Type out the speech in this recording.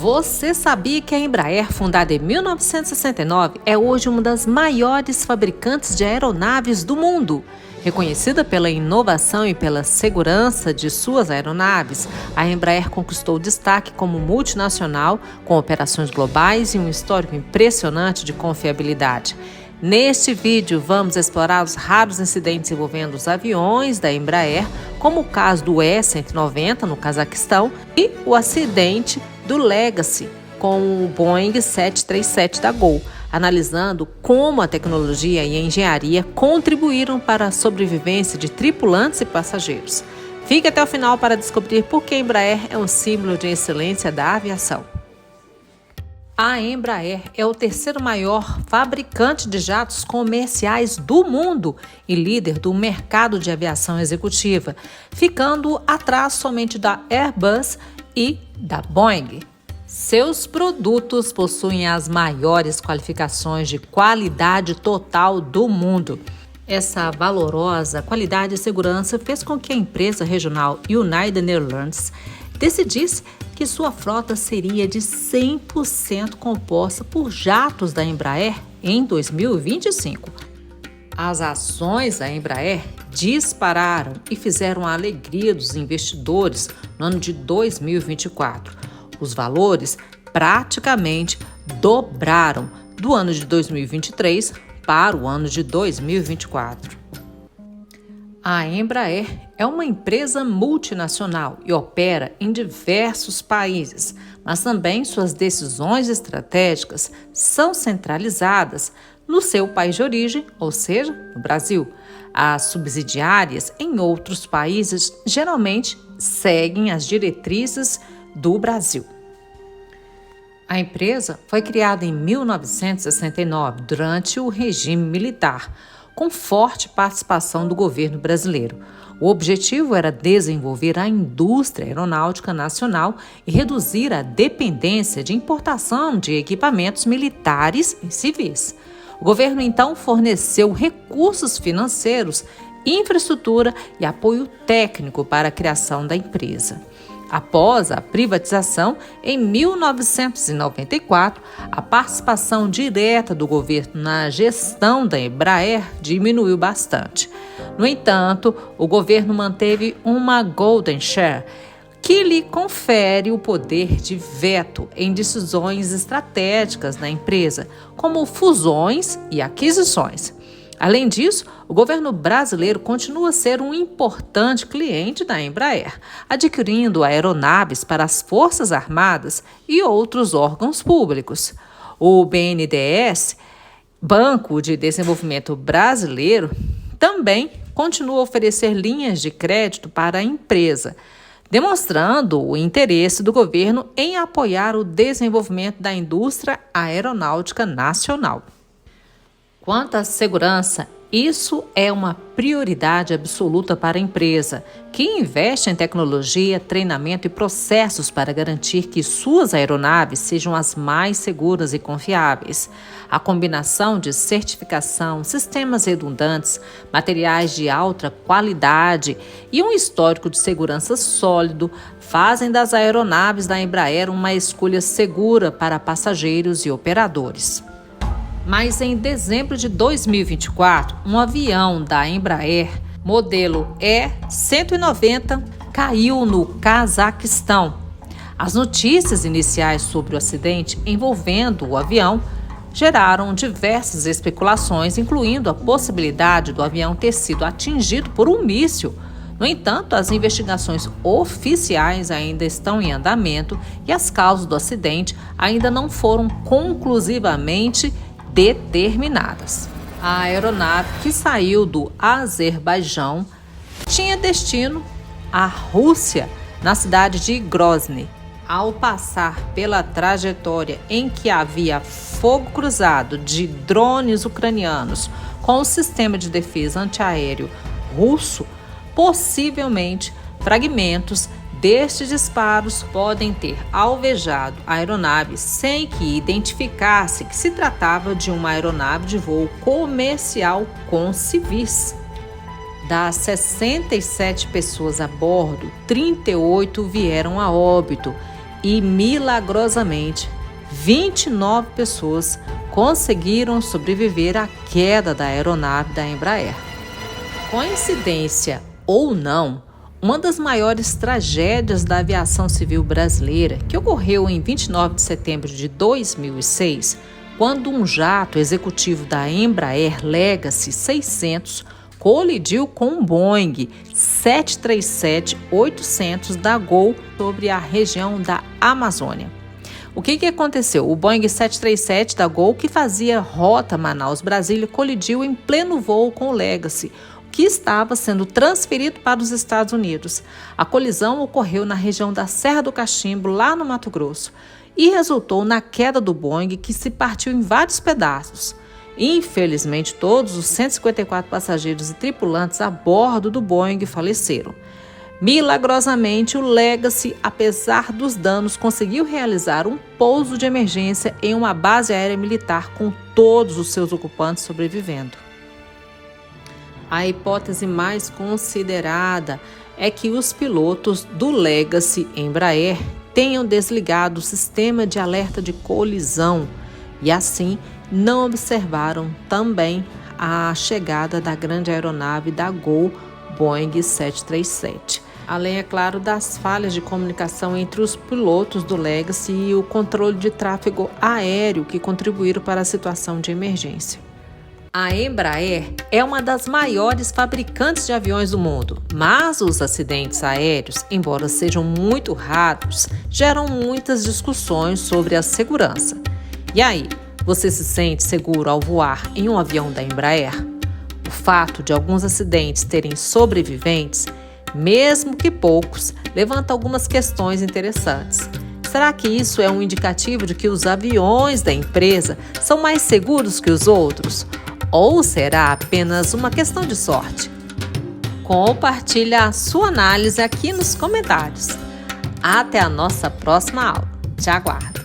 Você sabia que a Embraer, fundada em 1969, é hoje uma das maiores fabricantes de aeronaves do mundo? Reconhecida pela inovação e pela segurança de suas aeronaves, a Embraer conquistou destaque como multinacional, com operações globais e um histórico impressionante de confiabilidade. Neste vídeo, vamos explorar os raros incidentes envolvendo os aviões da Embraer, como o caso do E-190 no Cazaquistão e o acidente do Legacy com o Boeing 737 da Gol, analisando como a tecnologia e a engenharia contribuíram para a sobrevivência de tripulantes e passageiros. Fique até o final para descobrir por que a Embraer é um símbolo de excelência da aviação. A Embraer é o terceiro maior fabricante de jatos comerciais do mundo e líder do mercado de aviação executiva, ficando atrás somente da Airbus e da Boeing. Seus produtos possuem as maiores qualificações de qualidade total do mundo. Essa valorosa qualidade e segurança fez com que a empresa regional United Airlines decidisse que sua frota seria de 100% composta por jatos da Embraer em 2025. As ações da Embraer dispararam e fizeram a alegria dos investidores no ano de 2024. Os valores praticamente dobraram do ano de 2023 para o ano de 2024. A Embraer é uma empresa multinacional e opera em diversos países, mas também suas decisões estratégicas são centralizadas no seu país de origem, ou seja, no Brasil. As subsidiárias em outros países geralmente seguem as diretrizes do Brasil. A empresa foi criada em 1969, durante o regime militar, com forte participação do governo brasileiro. O objetivo era desenvolver a indústria aeronáutica nacional e reduzir a dependência de importação de equipamentos militares e civis. O governo então forneceu recursos financeiros, infraestrutura e apoio técnico para a criação da empresa. Após a privatização, em 1994, a participação direta do governo na gestão da Embraer diminuiu bastante. No entanto, o governo manteve uma Golden Share, que lhe confere o poder de veto em decisões estratégicas da empresa, como fusões e aquisições. Além disso, o governo brasileiro continua a ser um importante cliente da Embraer, adquirindo aeronaves para as Forças Armadas e outros órgãos públicos. O BNDES, Banco de Desenvolvimento Brasileiro, também continua a oferecer linhas de crédito para a empresa, demonstrando o interesse do governo em apoiar o desenvolvimento da indústria aeronáutica nacional. Quanto à segurança, isso é uma prioridade absoluta para a empresa, que investe em tecnologia, treinamento e processos para garantir que suas aeronaves sejam as mais seguras e confiáveis. A combinação de certificação, sistemas redundantes, materiais de alta qualidade e um histórico de segurança sólido fazem das aeronaves da Embraer uma escolha segura para passageiros e operadores. Mas em dezembro de 2024, um avião da Embraer, modelo E-190, caiu no Cazaquistão. As notícias iniciais sobre o acidente envolvendo o avião geraram diversas especulações, incluindo a possibilidade do avião ter sido atingido por um míssil. No entanto, as investigações oficiais ainda estão em andamento e as causas do acidente ainda não foram conclusivamente determinadas. A aeronave, que saiu do Azerbaijão, tinha destino à Rússia, na cidade de Grozny. Ao passar pela trajetória em que havia fogo cruzado de drones ucranianos com o sistema de defesa antiaéreo russo, possivelmente fragmentos destes disparos podem ter alvejado a aeronave sem que identificasse que se tratava de uma aeronave de voo comercial com civis. Das 67 pessoas a bordo, 38 vieram a óbito e, milagrosamente, 29 pessoas conseguiram sobreviver à queda da aeronave da Embraer. Coincidência ou não, uma das maiores tragédias da aviação civil brasileira, que ocorreu em 29 de setembro de 2006, quando um jato executivo da Embraer Legacy 600 colidiu com um Boeing 737-800 da Gol sobre a região da Amazônia. O que aconteceu? O Boeing 737 da Gol, que fazia rota Manaus-Brasília, colidiu em pleno voo com o Legacy, que estava sendo transferido para os Estados Unidos. A colisão ocorreu na região da Serra do Cachimbo, lá no Mato Grosso, e resultou na queda do Boeing, que se partiu em vários pedaços. Infelizmente, todos os 154 passageiros e tripulantes a bordo do Boeing faleceram. Milagrosamente, o Legacy, apesar dos danos, conseguiu realizar um pouso de emergência em uma base aérea militar com todos os seus ocupantes sobrevivendo. A hipótese mais considerada é que os pilotos do Legacy Embraer tenham desligado o sistema de alerta de colisão e, assim, não observaram também a chegada da grande aeronave da Gol Boeing 737. Além, é claro, das falhas de comunicação entre os pilotos do Legacy e o controle de tráfego aéreo que contribuíram para a situação de emergência. A Embraer é uma das maiores fabricantes de aviões do mundo, mas os acidentes aéreos, embora sejam muito raros, geram muitas discussões sobre a segurança. E aí, você se sente seguro ao voar em um avião da Embraer? O fato de alguns acidentes terem sobreviventes, mesmo que poucos, levanta algumas questões interessantes. Será que isso é um indicativo de que os aviões da empresa são mais seguros que os outros? Ou será apenas uma questão de sorte? Compartilhe a sua análise aqui nos comentários. Até a nossa próxima aula. Te aguardo!